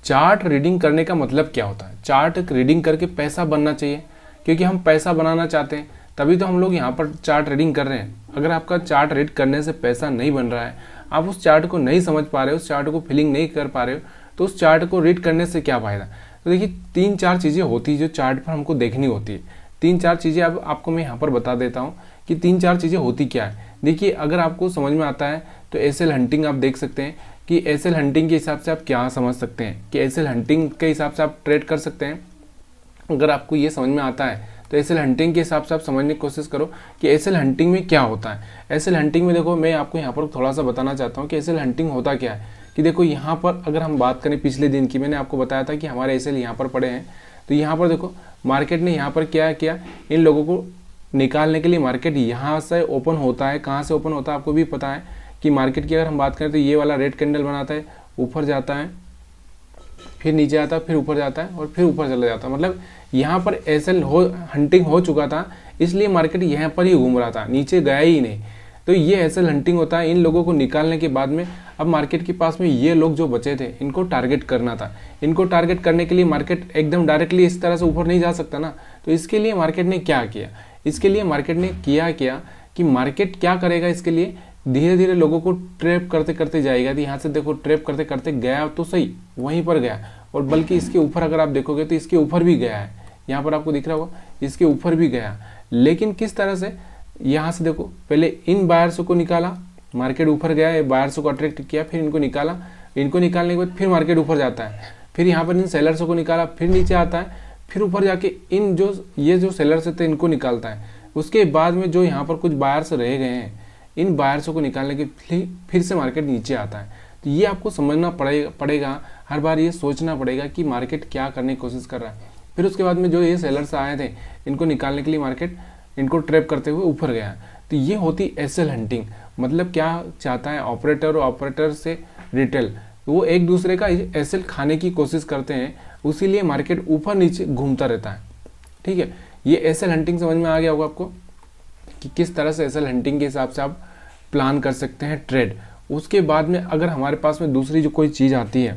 Chart reading करने का मतलब क्या होता है? चार्ट रीडिंग करके पैसा बनना चाहिए, क्योंकि हम पैसा बनाना चाहते हैं, तभी तो हम लोग यहाँ पर चार्ट रीडिंग कर रहे हैं। अगर आपका चार्ट रीड करने से पैसा नहीं बन रहा है, आप उस चार्ट को नहीं समझ पा रहे हो, उस चार्ट को फीलिंग नहीं कर पा रहे हो, तो उस चार्ट को रीड करने से क्या फ़ायदा? तो देखिए 3-4 चीज़ें होती है जो चार्ट पर हमको देखनी होती है। 3-4 चीज़ें अब आपको मैं यहाँ पर बता देता हूँ कि 3-4 चीज़ें होती क्या है। देखिए अगर आपको समझ में आता है तो एसएल हंटिंग आप देख सकते हैं कि एसएल हंटिंग के हिसाब से आप क्या समझ सकते हैं कि एसएल हंटिंग के हिसाब से आप ट्रेड कर सकते हैं। अगर आपको ये समझ में आता है तो एसएल हंटिंग के हिसाब से आप समझने की कोशिश करो कि एसएल हंटिंग में क्या होता है। एसएल हंटिंग में देखो मैं आपको यहाँ पर थोड़ा सा बताना चाहता हूँ कि एसएल हंटिंग होता क्या है। कि देखो यहाँ पर अगर हम बात करें पिछले दिन की, मैंने आपको बताया था कि हमारे एसएल यहाँ पर पड़े हैं, तो यहाँ पर देखो मार्केट ने यहाँ पर क्या किया, इन लोगों को निकालने के लिए मार्केट यहाँ से ओपन होता है। कहाँ से ओपन होता है आपको भी पता है कि मार्केट की अगर हम बात करें तो ये वाला रेड कैंडल बनाता है, ऊपर जाता है, फिर नीचे आता है, फिर ऊपर जाता है और फिर ऊपर चला जाता है। मतलब यहाँ पर एसएल हंटिंग हो चुका था, इसलिए मार्केट यहाँ पर ही घूम रहा था, नीचे गया ही नहीं। तो ये एसएल हंटिंग होता है। इन लोगों को निकालने के बाद में अब मार्केट के पास में ये लोग जो बचे थे इनको टारगेट करना था। इनको टारगेट करने के लिए मार्केट एकदम डायरेक्टली इस तरह से ऊपर नहीं जा सकता ना। तो इसके लिए मार्केट ने क्या किया, इसके लिए मार्केट ने किया कि मार्केट क्या करेगा, इसके लिए धीरे धीरे लोगों को ट्रैप करते करते जाएगा। तो यहाँ से देखो ट्रैप करते करते गया तो सही, वहीं पर गया, और बल्कि इसके ऊपर अगर आप देखोगे तो इसके ऊपर भी गया है। यहाँ पर आपको दिख रहा होगा इसके ऊपर भी गया, लेकिन किस तरह से, यहाँ से देखो पहले इन बायर्स को निकाला, मार्केट ऊपर गया, बायर्स को अट्रैक्ट किया, फिर इनको निकाला, इनको निकालने के बाद फिर मार्केट ऊपर जाता है, फिर यहाँ पर इन सेलर्स को निकाला, फिर नीचे आता है, फिर ऊपर जाके इन ये जो सेलर्स थे इनको निकालता है। उसके बाद में जो यहाँ पर कुछ बायर्स रह गए हैं, इन बायर्सों को निकालने के फिर से मार्केट नीचे आता है। तो ये आपको समझना पड़ेगा, हर बार ये सोचना पड़ेगा कि मार्केट क्या करने की कोशिश कर रहा है। फिर उसके बाद में जो ये सेलर्स आए थे इनको निकालने के लिए मार्केट इनको ट्रैप करते हुए ऊपर गया। तो ये होती एसएल हंटिंग। मतलब क्या चाहता है ऑपरेटर और ऑपरेटर से रिटेल, वो एक दूसरे का एसएल खाने की कोशिश करते हैं, उसीलिए मार्केट ऊपर नीचे घूमता रहता है। ठीक है, ये एसएल हंटिंग समझ में आ गया होगा आपको कि किस तरह से एसएल हंटिंग के हिसाब से आप प्लान कर सकते हैं ट्रेड। उसके बाद में अगर हमारे पास में दूसरी कोई चीज़ आती है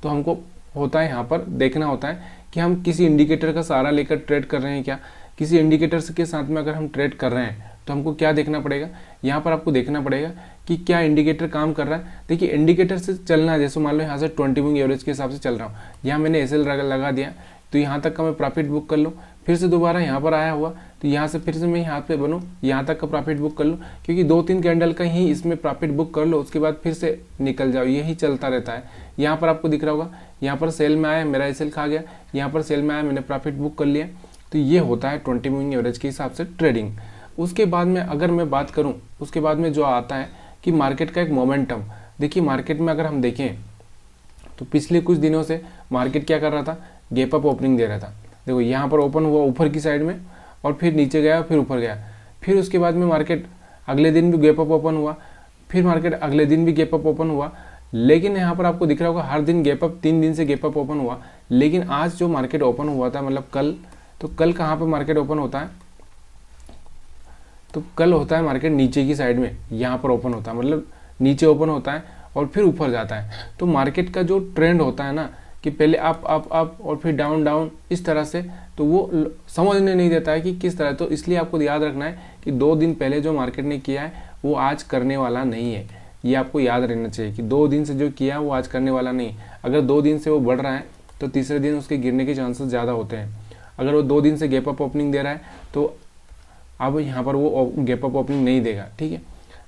तो हमको होता है यहाँ पर देखना होता है कि हम किसी इंडिकेटर का सहारा लेकर ट्रेड कर रहे हैं क्या। किसी इंडिकेटर के साथ में अगर हम ट्रेड कर रहे हैं तो हमको क्या देखना पड़ेगा, यहाँ पर आपको देखना पड़ेगा कि क्या इंडिकेटर काम कर रहा है। देखिए इंडिकेटर से चलना है, जैसे मान लो यहाँ से 20 मूविंग एवरेज के हिसाब से चल रहा हूँ, यहाँ मैंने एसएल लगा दिया तो यहाँ तक का मैं प्रॉफिट बुक कर लूँ, फिर से दोबारा यहाँ पर आया हुआ तो यहाँ से फिर से मैं यहाँ पे बनूँ, यहाँ तक का प्रॉफिट बुक कर लूँ, क्योंकि 2-3 कैंडल का ही इसमें प्रॉफिट बुक कर लो, उसके बाद फिर से निकल जाओ, यही चलता रहता है। यहाँ पर आपको दिख रहा होगा, यहाँ पर सेल में आया, मेरा एसएल खा गया, यहाँ पर सेल में आया, मैंने प्रॉफिट बुक कर लिया। तो ये होता है 20 मूविंग एवरेज के हिसाब से ट्रेडिंग। उसके बाद में अगर मैं बात करूँ, उसके बाद में जो आता है कि मार्केट का एक मोमेंटम। देखिए मार्केट में अगर हम देखें तो पिछले कुछ दिनों से मार्केट क्या कर रहा था, गैप अप ओपनिंग दे रहा था। देखो यहाँ पर ओपन हुआ ऊपर की साइड में और फिर नीचे गया, फिर ऊपर गया, फिर उसके बाद में मार्केट अगले दिन भी गैप अप ओपन हुआ, फिर मार्केट अगले दिन भी गैप अप ओपन हुआ। लेकिन यहाँ पर आपको दिख रहा होगा हर दिन गैप अप, 3 दिन से गैप अप ओपन हुआ। लेकिन आज जो मार्केट ओपन हुआ था, मतलब कल, तो कल कहाँ पर मार्केट ओपन होता है, तो कल होता है मार्केट नीचे की साइड में, यहाँ पर ओपन होता है, मतलब नीचे ओपन होता है और फिर ऊपर जाता है। तो मार्केट का जो ट्रेंड होता है ना कि पहले अप अप अप और फिर डाउन डाउन इस तरह से, तो वो समझने नहीं देता है कि किस तरह। तो इसलिए आपको याद रखना है कि 2 दिन पहले जो मार्केट ने किया है वो आज करने वाला नहीं है। ये आपको याद रहना चाहिए कि 2 दिन से जो किया वो आज करने वाला नहीं। अगर 2 दिन से वो बढ़ रहा है तो तीसरे दिन उसके गिरने के चांसेस ज़्यादा होते हैं। अगर वो 2 दिन से गैप अप ओपनिंग दे रहा है तो अब यहाँ पर वो गैप अप ओपनिंग नहीं देगा। ठीक है,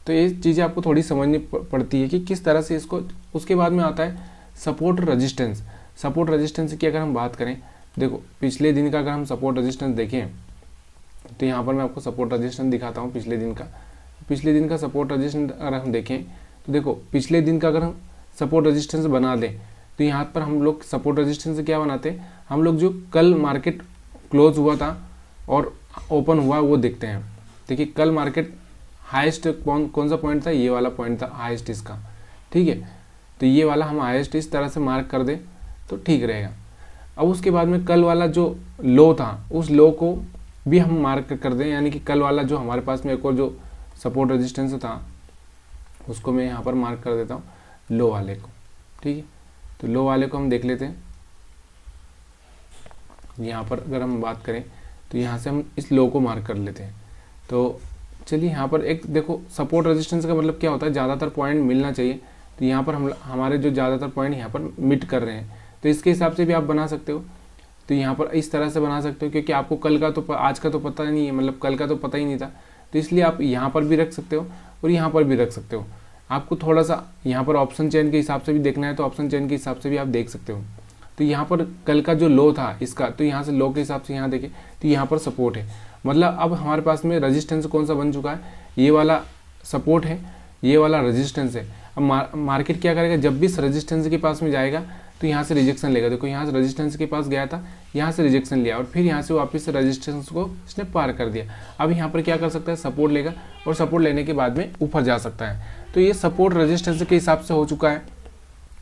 तो ये चीज़ें आपको थोड़ी समझनी पड़ती है कि किस तरह से इसको। उसके बाद में आता है सपोर्ट रेजिस्टेंस। सपोर्ट रेजिस्टेंस की अगर हम बात करें, देखो पिछले दिन का अगर हम सपोर्ट रेजिस्टेंस देखें तो यहाँ पर मैं आपको सपोर्ट रेजिस्टेंस दिखाता हूँ पिछले दिन का सपोर्ट रेजिस्टेंस अगर हम देखें तो देखो पिछले दिन का अगर हम सपोर्ट रेजिस्टेंस बना दें तो यहाँ पर हम लोग सपोर्ट रेजिस्टेंस क्या बनाते हैं, हम लोग जो कल मार्केट क्लोज हुआ था और ओपन हुआ वो देखते हैं। देखिए कल मार्केट हाईएस्ट कौन सा पॉइंट था, ये वाला पॉइंट था हाईएस्ट इसका। ठीक है, तो ये वाला हम हाईएस्ट इस तरह से मार्क कर दें तो ठीक रहेगा। अब उसके बाद में कल वाला जो लो था उस लो को भी हम मार्क कर दें, यानी कि कल वाला जो हमारे पास में एक और जो सपोर्ट रेजिस्टेंस था उसको मैं यहाँ पर मार्क कर देता हूँ लो वाले को। ठीक है। तो लो वाले को हम देख लेते हैं। यहाँ पर अगर हम बात करें तो यहाँ से हम इस लो को मार्क कर लेते हैं। तो चलिए यहाँ पर एक देखो, सपोर्ट रेजिस्टेंस का मतलब क्या होता है, ज़्यादातर पॉइंट मिलना चाहिए। तो यहाँ पर हमारे जो ज़्यादातर पॉइंट यहाँ पर मिट कर रहे हैं, तो इसके हिसाब से भी आप बना सकते हो। तो यहाँ पर इस तरह से बना सकते हो, क्योंकि आपको कल का तो आज का तो पता नहीं है, मतलब कल का तो पता ही नहीं था, तो इसलिए आप यहाँ पर भी रख सकते हो और यहाँ पर भी रख सकते हो। आपको थोड़ा सा यहाँ पर ऑप्शन चेन के हिसाब से भी देखना है तो ऑप्शन चेन के हिसाब से भी आप देख सकते हो। तो यहाँ पर कल का जो लो था इसका, तो यहाँ से लो के हिसाब से यहाँ देखें तो यहाँ पर सपोर्ट है, मतलब अब हमारे पास में रेजिस्टेंस कौन सा बन चुका है, ये वाला सपोर्ट है, ये वाला रेजिस्टेंस है। अब मार्केट क्या करेगा, जब भी इस रेजिस्टेंस के पास में जाएगा तो यहाँ से रिजेक्शन लेगा। देखो यहाँ से रेजिस्टेंस के पास गया था, यहाँ से रिजेक्शन लिया और फिर यहाँ से वापस से रेजिस्टेंस को इसने पार कर दिया। अब यहाँ पर क्या कर सकता है, सपोर्ट लेगा और सपोर्ट लेने के बाद में ऊपर जा सकता है। तो ये सपोर्ट रेजिस्टेंस के हिसाब से हो चुका है।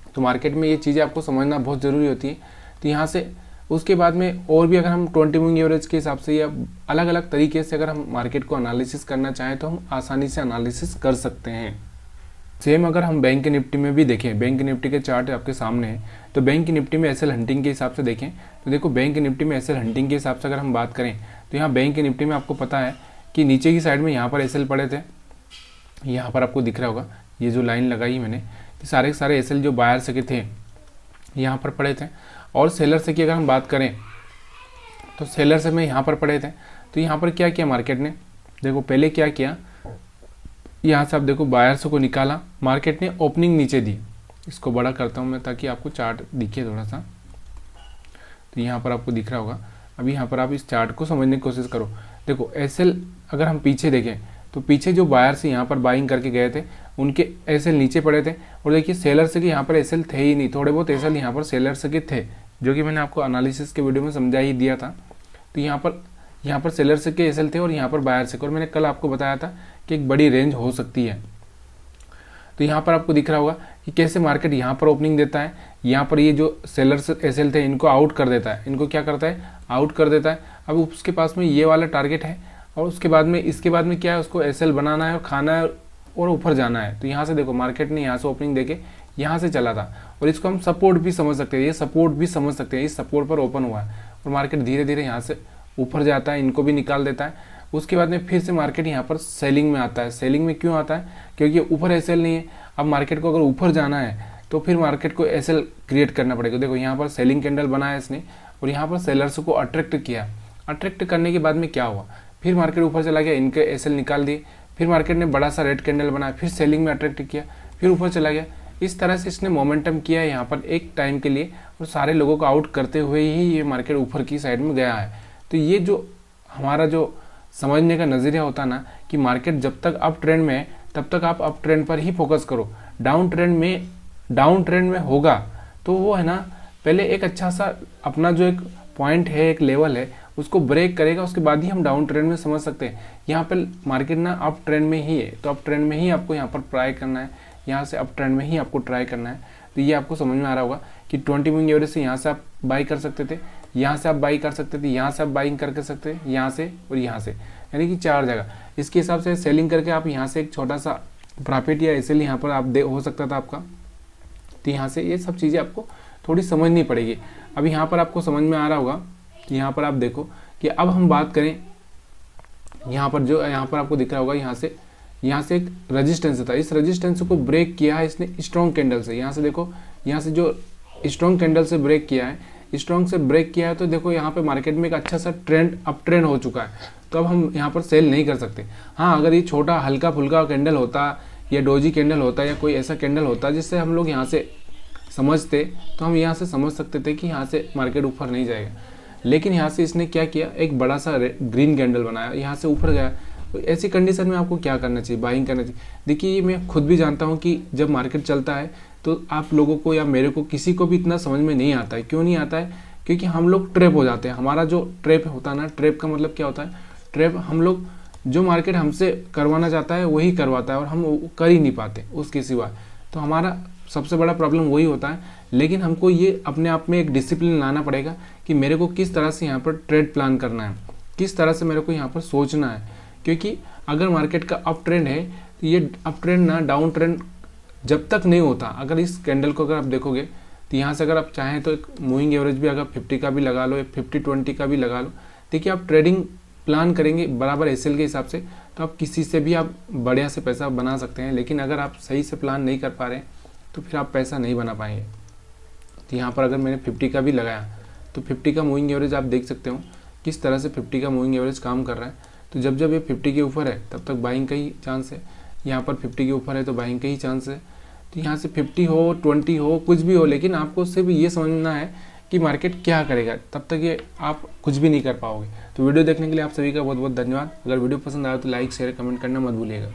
तो मार्केट में ये चीज़ें आपको समझना बहुत ज़रूरी होती है। तो यहाँ से उसके बाद में और भी अगर हम 20 मूविंग एवरेज के हिसाब से या अलग अलग तरीके से अगर हम मार्केट को एनालिसिस करना चाहें तो हम आसानी से एनालिसिस कर सकते हैं। सेम अगर हम बैंक निफ्टी में भी देखें, बैंक निफ्टी के चार्ट आपके सामने है, तो बैंक निफ्टी में एसएल हंटिंग के हिसाब से देखें तो देखो बैंक निफ्टी में एसएल हंटिंग के हिसाब से अगर हम बात करें तो यहाँ बैंक निफ्टी में आपको पता है कि नीचे की साइड में यहाँ पर एसएल पड़े थे, यहाँ पर आपको दिख रहा होगा ये जो लाइन लगाई मैंने, तो सारे के सारे एसएल जो बायर से के थे यहाँ पर पड़े थे। और सेलर से की अगर हम बात करें तो सेलर से में यहाँ पर पड़े थे। तो यहाँ पर क्या किया मार्केट ने, देखो पहले क्या किया, यहाँ से आप देखो बायर्स को निकाला, मार्केट ने ओपनिंग नीचे दी। इसको बड़ा करता हूँ मैं ताकि आपको चार्ट दिखे थोड़ा सा। तो यहाँ पर आपको दिख रहा होगा। अभी यहाँ पर आप इस चार्ट को समझने की कोशिश करो। देखो एसएल अगर हम पीछे देखें तो पीछे जो बायर्स यहाँ पर बाइंग करके गए थे उनके एसएल नीचे पड़े थे। और देखिए सेलर से कि यहाँ पर एसएल थे ही नहीं, थोड़े बहुत एसएल यहाँ पर सेलर से के थे, जो कि मैंने आपको एनालिसिस के वीडियो में समझा ही दिया था। तो यहाँ पर सेलर से के एसएल थे और यहाँ पर बायर से के, और मैंने कल आपको बताया था कि एक बड़ी रेंज हो सकती है। तो यहाँ पर आपको दिख रहा होगा कि कैसे मार्केट यहाँ पर ओपनिंग देता है, यहाँ पर ये जो सेलर से एसएल थे इनको आउट कर देता है, इनको क्या करता है, आउट कर देता है। अब उसके पास में ये वाला टारगेट है और उसके बाद में इसके बाद में क्या है, उसको एसएल बनाना है और खाना है और ऊपर जाना है। तो यहाँ से देखो मार्केट ने यहाँ से ओपनिंग देके यहाँ से चला था और इसको हम सपोर्ट भी समझ सकते हैं, ये सपोर्ट भी समझ सकते हैं, इस सपोर्ट पर ओपन हुआ है और मार्केट धीरे धीरे यहाँ से ऊपर जाता है, इनको भी निकाल देता है। उसके बाद में फिर से मार्केट यहाँ पर सेलिंग में आता है। सेलिंग में क्यों आता है, क्योंकि ऊपर एसएल नहीं है। अब मार्केट को अगर ऊपर जाना है तो फिर मार्केट को एसएल क्रिएट करना पड़ेगा। देखो यहाँ पर सेलिंग कैंडल बनाया इसने और यहाँ पर सेलर्स को अट्रैक्ट किया। अट्रैक्ट करने के बाद में क्या हुआ, फिर मार्केट ऊपर चला गया, इनके एसएल निकाल दिए, फिर मार्केट ने बड़ा सा रेड कैंडल बनाया, फिर सेलिंग में अट्रैक्ट किया, फिर ऊपर चला गया। इस तरह से इसने मोमेंटम किया है यहाँ पर एक टाइम के लिए और सारे लोगों को आउट करते हुए ही ये मार्केट ऊपर की साइड में गया है। तो ये जो हमारा जो समझने का नज़रिया होता है ना कि मार्केट जब तक अप ट्रेंड में है तब तक आप अप ट्रेंड पर ही फोकस करो। डाउन ट्रेंड में होगा तो वो है ना, पहले एक अच्छा सा अपना जो एक पॉइंट है, एक लेवल है, उसको ब्रेक करेगा, उसके बाद ही हम डाउन ट्रेंड में समझ सकते हैं। यहाँ पर मार्केट ना अप ट्रेंड में ही है, तो अप ट्रेंड में ही आपको यहाँ पर ट्राई करना है, यहाँ से अप ट्रेंड में ही आपको ट्राई करना है। तो ये आपको समझ में आ रहा होगा कि 20 मूविंग एवरेज से यहाँ से आप बाई कर सकते थे, यहाँ से आप बाई कर सकते थे, यहाँ से आप बाइंग करके सकते थे, यहाँ से और यहाँ से, यानी कि 4 जगह। इसके हिसाब से सेलिंग करके आप यहाँ से एक छोटा सा प्रॉफिट या एसएल यहाँ पर आप हो सकता था आपका। तो यहाँ से ये सब चीज़ें आपको थोड़ी समझनी पड़ेगी। अब यहाँ पर आपको समझ में आ रहा होगा कि यहाँ पर आप देखो कि अब हम बात करें, यहाँ पर आपको दिख रहा होगा यहाँ से एक रेजिस्टेंस था, इस रेजिस्टेंस को ब्रेक किया है इसने स्ट्रॉन्ग कैंडल से। यहाँ से देखो, यहाँ से जो स्ट्रॉन्ग कैंडल से ब्रेक किया है, स्ट्रॉन्ग से ब्रेक किया है, तो देखो यहाँ पे मार्केट में एक अच्छा सा ट्रेंड अप ट्रेंड हो चुका है। तो अब हम यहाँ पर सेल नहीं कर सकते। हाँ, अगर ये छोटा हल्का फुल्का कैंडल होता या डोजी कैंडल होता या कोई ऐसा कैंडल होता जिससे हम लोग यहाँ से समझते, तो हम यहाँ से समझ सकते थे कि यहाँ से मार्केट ऊपर नहीं जाएगा। लेकिन यहाँ से इसने क्या किया, एक बड़ा सा ग्रीन कैंडल बनाया, यहाँ से ऊपर गया। तो ऐसी कंडीशन में आपको क्या करना चाहिए, बाइंग करना चाहिए। देखिए मैं खुद भी जानता हूँ कि जब मार्केट चलता है तो आप लोगों को या मेरे को किसी को भी इतना समझ में नहीं आता है। क्यों नहीं आता है, क्योंकि हम लोग ट्रैप हो जाते हैं। हमारा जो ट्रैप होता है ना, ट्रैप का मतलब क्या होता है, ट्रैप हम लोग जो मार्केट हमसे करवाना चाहता है वही करवाता है और हम कर ही नहीं पाते उसके सिवा। तो हमारा सबसे बड़ा प्रॉब्लम वही होता है। लेकिन हमको ये अपने आप में एक डिसिप्लिन लाना पड़ेगा कि मेरे को किस तरह से यहाँ पर ट्रेड प्लान करना है, किस तरह से मेरे को यहाँ पर सोचना है। क्योंकि अगर मार्केट का अप ट्रेंड है तो ये अप ट्रेंड ना डाउन ट्रेंड जब तक नहीं होता, अगर इस कैंडल को अगर आप देखोगे तो यहाँ से अगर आप चाहें तो एक मूविंग एवरेज भी अगर 50 का भी लगा लो, 50-20 का भी लगा लो। देखिए आप ट्रेडिंग प्लान करेंगे बराबर एसएल के हिसाब से तो आप किसी से भी आप बढ़िया से पैसा बना सकते हैं, लेकिन अगर आप सही से प्लान नहीं कर पा रहे हैं तो फिर आप पैसा नहीं बना पाएंगे। तो यहाँ पर अगर मैंने 50 का भी लगाया तो 50 का मूविंग एवरेज आप देख सकते हो किस तरह से 50 का मूविंग एवरेज काम कर रहा है। तो जब जब ये 50 के ऊपर है तब तक बाइंग का ही चांस है, यहाँ पर 50 के ऊपर है तो बाइंग का ही चांस है। तो यहाँ से 50 हो 20 हो कुछ भी हो, लेकिन आपको सिर्फ ये समझना है कि मार्केट क्या करेगा, तब तक ये आप कुछ भी नहीं कर पाओगे। तो वीडियो देखने के लिए आप सभी का बहुत बहुत धन्यवाद। अगर वीडियो पसंद आया तो लाइक शेयर कमेंट करना मत भूलिएगा।